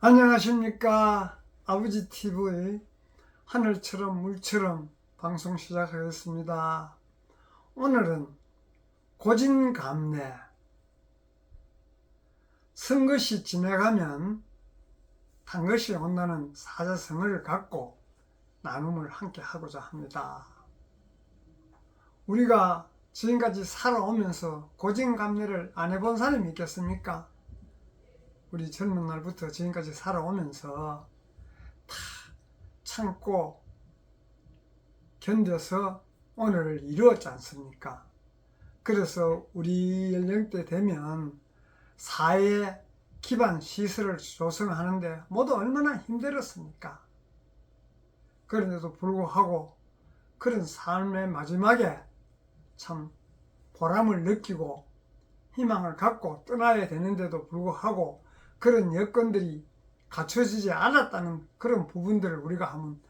안녕하십니까. 아버지 TV 하늘처럼 물처럼 방송 시작하겠습니다. 오늘은 고진감래, 선 것이 지나가면 단 것이 온다는 사자성어를 갖고 나눔을 함께 하고자 합니다. 우리가 지금까지 살아오면서 고진감래를 안 해본 사람이 있겠습니까? 우리 젊은 날부터 지금까지 살아오면서 다 참고 견뎌서 오늘을 이루었지 않습니까? 그래서 우리 연령대 되면 사회 기반 시설을 조성하는데 모두 얼마나 힘들었습니까? 그런데도 불구하고 그런 삶의 마지막에 참 보람을 느끼고 희망을 갖고 떠나야 되는데도 불구하고 그런 여건들이 갖춰지지 않았다는 그런 부분들을 우리가 한번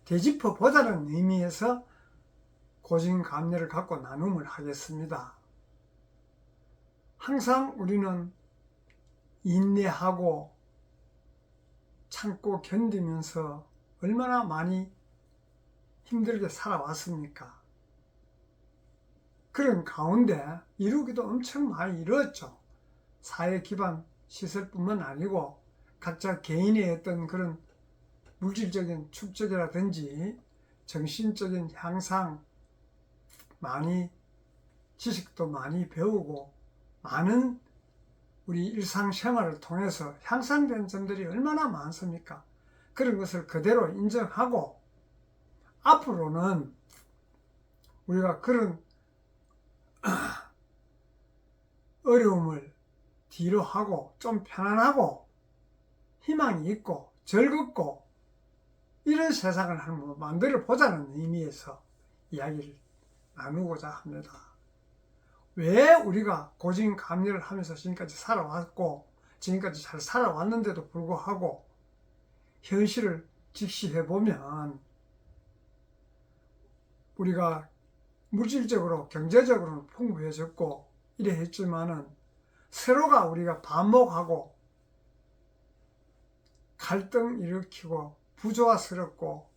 되짚어 보자는 의미에서 고진감래를 갖고 나눔을 하겠습니다. 항상 우리는 인내하고 참고 견디면서 얼마나 많이 힘들게 살아왔습니까? 그런 가운데 이루기도 엄청 많이 이루었죠. 사회 기반 시설뿐만 아니고 각자 개인의 어떤 그런 물질적인 축적이라든지 정신적인 향상, 많이 지식도 많이 배우고 많은 우리 일상생활을 통해서 향상된 점들이 얼마나 많습니까? 그런 것을 그대로 인정하고 앞으로는 우리가 그런 어려움을 뒤로 하고 좀 편안하고 희망이 있고 즐겁고 이런 세상을 한번 만들어 보자는 의미에서 이야기를 나누고자 합니다. 왜 우리가 고진감래를 하면서 지금까지 살아왔고 지금까지 잘 살아왔는데도 불구하고 현실을 직시해 보면 우리가 물질적으로 경제적으로는 풍부해졌고 이래 했지만은 서로가 우리가 반목하고 갈등 일으키고 부조화스럽고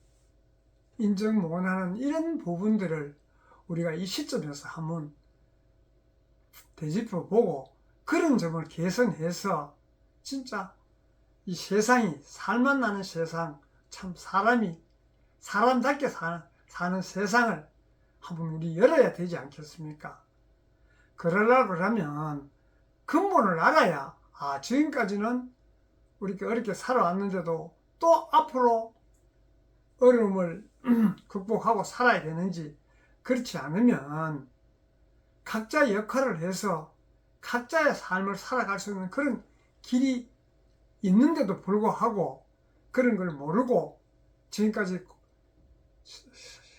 인정 못하는 이런 부분들을 우리가 이 시점에서 한번 되짚어 보고 그런 점을 개선해서 진짜 이 세상이 살맛 나는 세상, 참 사람이 사람답게 사는 세상을 한번 우리 열어야 되지 않겠습니까? 그러려고 하면 근본을 알아야 지금까지는 우리가 어렵게 살아왔는데도 또 앞으로 어려움을 극복하고 살아야 되는지, 그렇지 않으면 각자 역할을 해서 각자의 삶을 살아갈 수 있는 그런 길이 있는데도 불구하고 그런 걸 모르고 지금까지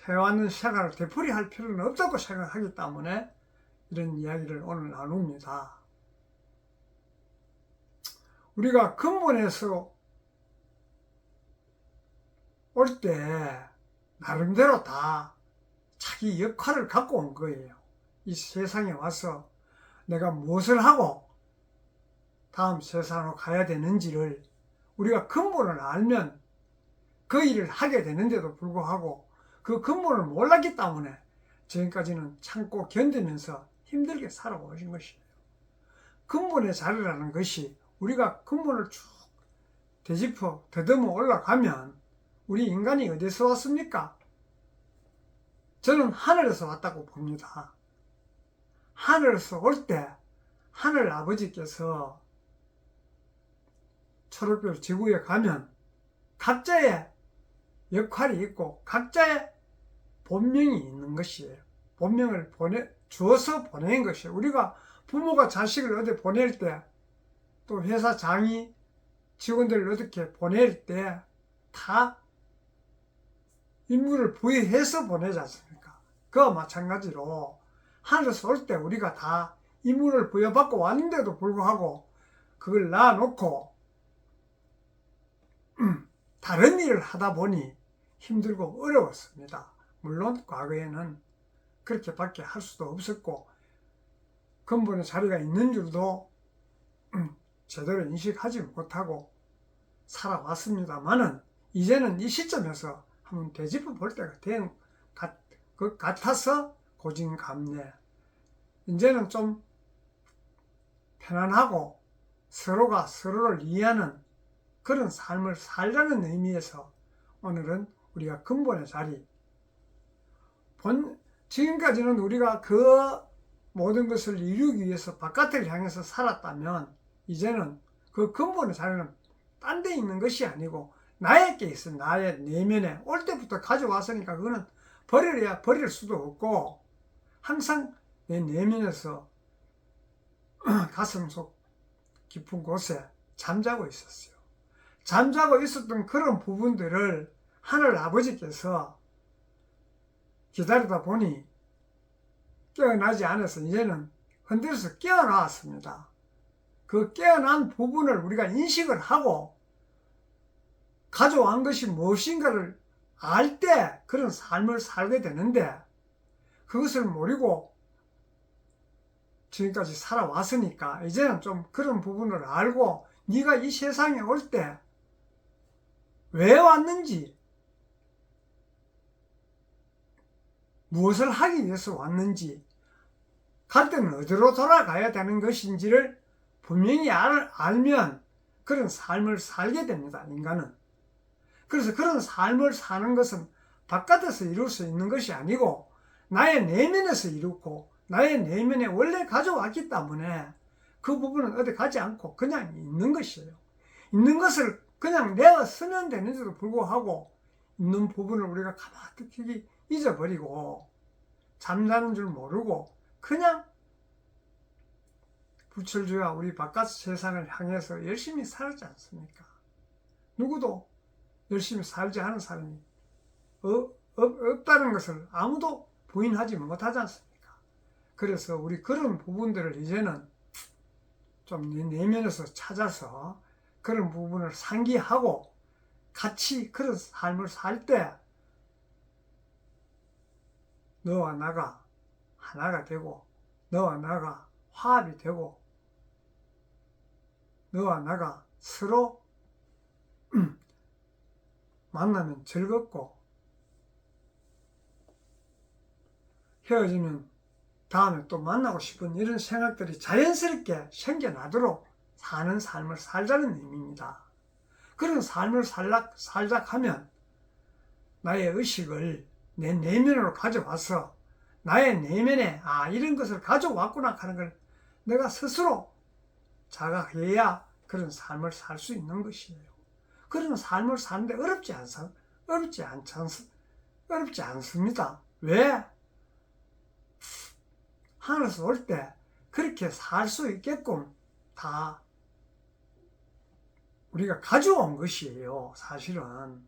해왔는 생활을 되풀이할 필요는 없다고 생각하기 때문에 이런 이야기를 오늘 나눕니다. 우리가 근본에서 올 때 나름대로 다 자기 역할을 갖고 온 거예요. 이 세상에 와서 내가 무엇을 하고 다음 세상으로 가야 되는지를 우리가 근본을 알면 그 일을 하게 되는데도 불구하고 그 근본을 몰랐기 때문에 지금까지는 참고 견디면서 힘들게 살아오신 것이에요. 근본의 자리라는 것이 우리가 근본을 쭉 되짚어 더듬어 올라가면 우리 인간이 어디서 왔습니까? 저는 하늘에서 왔다고 봅니다. 하늘에서 올 때 하늘 아버지께서 초록별 지구에 가면 각자의 역할이 있고 각자의 본명이 있는 것이에요. 본명을 주어서 보낸 것이에요. 우리가 부모가 자식을 어디 보낼 때, 또 회사장이 직원들을 어떻게 보낼 때 다 임무를 부여해서 보내지 않습니까? 그와 마찬가지로 하늘에서 올 때 우리가 다 임무를 부여받고 왔는데도 불구하고 그걸 놔놓고 다른 일을 하다 보니 힘들고 어려웠습니다. 물론 과거에는 그렇게밖에 할 수도 없었고 근본의 자리가 있는 줄도 제대로 인식하지 못하고 살아왔습니다만은 이제는 이 시점에서 한번 되짚어 볼 때가 된 것 같아서 고진감래, 이제는 좀 편안하고 서로가 서로를 이해하는 그런 삶을 살자는 의미에서 오늘은 우리가 근본의 자리, 지금까지는 우리가 그 모든 것을 이루기 위해서 바깥을 향해서 살았다면 이제는 그 근본의 자리는 딴 데 있는 것이 아니고 나에게 있어. 나의 내면에 올 때부터 가져왔으니까 그거는 버릴 수도 없고 항상 내 내면에서 가슴 속 깊은 곳에 잠자고 있었어요. 잠자고 있었던 그런 부분들을 하늘 아버지께서 기다리다 보니 깨어나지 않아서 이제는 흔들어서 깨어나왔습니다. 그 깨어난 부분을 우리가 인식을 하고 가져온 것이 무엇인가를 알 때 그런 삶을 살게 되는데, 그것을 모르고 지금까지 살아왔으니까 이제는 좀 그런 부분을 알고 네가 이 세상에 올 때 왜 왔는지, 무엇을 하기 위해서 왔는지, 갈 때는 어디로 돌아가야 되는 것인지를 분명히 알면 그런 삶을 살게 됩니다, 인간은. 그래서 그런 삶을 사는 것은 바깥에서 이룰 수 있는 것이 아니고 나의 내면에서 이루고 나의 내면에 원래 가져왔기 때문에 그 부분은 어디 가지 않고 그냥 있는 것이에요. 있는 것을 그냥 내가 쓰면 되는데도 불구하고 있는 부분을 우리가 가만히 잊어버리고 잠자는 줄 모르고 그냥 불철주야 우리 바깥 세상을 향해서 열심히 살지 않습니까? 누구도 열심히 살지 않은 사람이 없다는 것을 아무도 부인하지 못하지 않습니까? 그래서 우리 그런 부분들을 이제는 좀 내면에서 찾아서 그런 부분을 상기하고 같이 그런 삶을 살 때 너와 나가 하나가 되고, 너와 나가 화합이 되고, 너와 나가 서로 만나면 즐겁고 헤어지면 다음에 또 만나고 싶은 이런 생각들이 자연스럽게 생겨나도록 사는 삶을 살자는 의미입니다. 그런 삶을 살자 하면 나의 의식을 내 내면으로 가져와서 나의 내면에 이런 것을 가져왔구나 하는 걸 내가 스스로 자각해야 그런 삶을 살 수 있는 것이에요. 그런 삶을 사는데 어렵지 않습니다. 왜? 하늘에서 올 때 그렇게 살 수 있게끔 다 우리가 가져온 것이에요. 사실은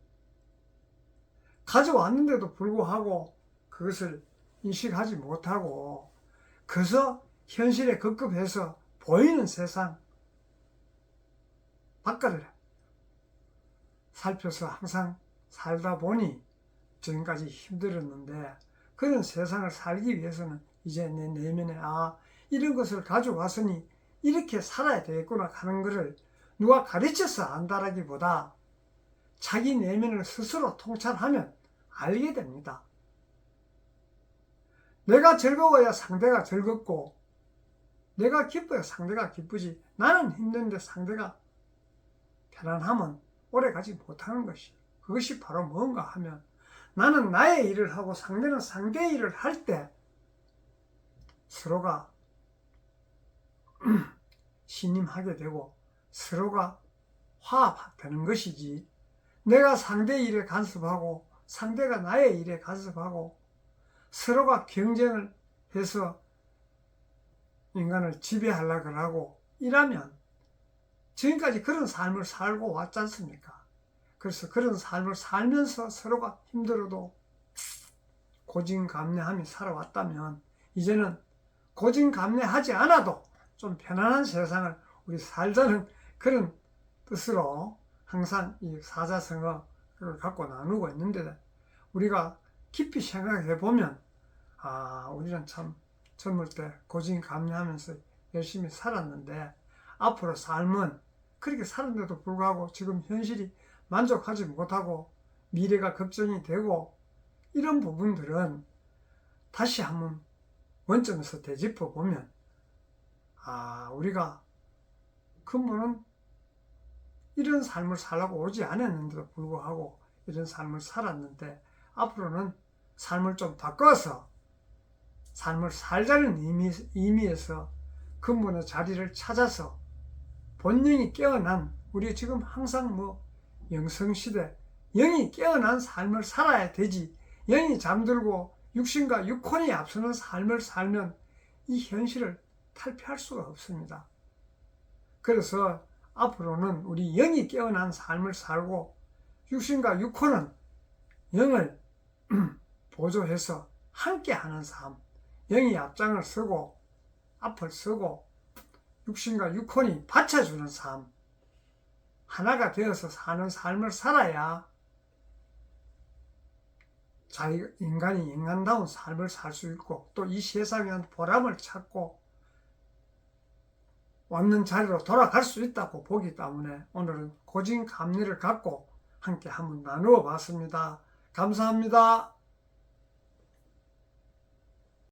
가져왔는데도 불구하고 그것을 인식하지 못하고 그래서 현실에 급급해서 보이는 세상 바깥을 살펴서 항상 살다 보니 지금까지 힘들었는데, 그런 세상을 살기 위해서는 이제 내 내면에 이런 것을 가져왔으니 이렇게 살아야 되겠구나 하는 것을 누가 가르쳐서 안다라기보다 자기 내면을 스스로 통찰하면 알게 됩니다. 내가 즐거워야 상대가 즐겁고 내가 기뻐야 상대가 기쁘지, 나는 힘든데 상대가 편안하면 오래가지 못하는 것이, 그것이 바로 뭔가 하면 나는 나의 일을 하고 상대는 상대의 일을 할 때 서로가 신임하게 되고 서로가 화합되는 것이지, 내가 상대의 일에 간섭하고 상대가 나의 일에 간섭하고 서로가 경쟁을 해서 인간을 지배하려고 하고 이라면 지금까지 그런 삶을 살고 왔지 않습니까? 그래서 그런 삶을 살면서 서로가 힘들어도 고진감래하며 살아왔다면 이제는 고진감래하지 않아도 좀 편안한 세상을 우리 살자는 그런 뜻으로 항상 이 사자성어를 갖고 나누고 있는데, 우리가 깊이 생각해 보면 우리는 참 젊을 때 고진감래하면서 열심히 살았는데 앞으로 삶은 그렇게 살았는데도 불구하고 지금 현실이 만족하지 못하고 미래가 걱정이 되고, 이런 부분들은 다시 한번 원점에서 되짚어 보면, 우리가 근본은 이런 삶을 살라고 오지 않았는데도 불구하고 이런 삶을 살았는데, 앞으로는 삶을 좀 바꿔서 삶을 살자는 의미에서 근본의 자리를 찾아서 본능이 깨어난, 우리 지금 항상 영성시대, 영이 깨어난 삶을 살아야 되지, 영이 잠들고 육신과 육혼이 앞서는 삶을 살면 이 현실을 탈피할 수가 없습니다. 그래서 앞으로는 우리 영이 깨어난 삶을 살고, 육신과 육혼은 영을 보조해서 함께하는 삶, 영이 앞장을 서고 앞을 서고 육신과 육혼이 받쳐주는 삶, 하나가 되어서 사는 삶을 살아야 인간이 인간다운 삶을 살 수 있고, 또 이 세상에 보람을 찾고 왔는 자리로 돌아갈 수 있다고 보기 때문에 오늘은 고진감리를 갖고 함께 한번 나누어 봤습니다. 감사합니다.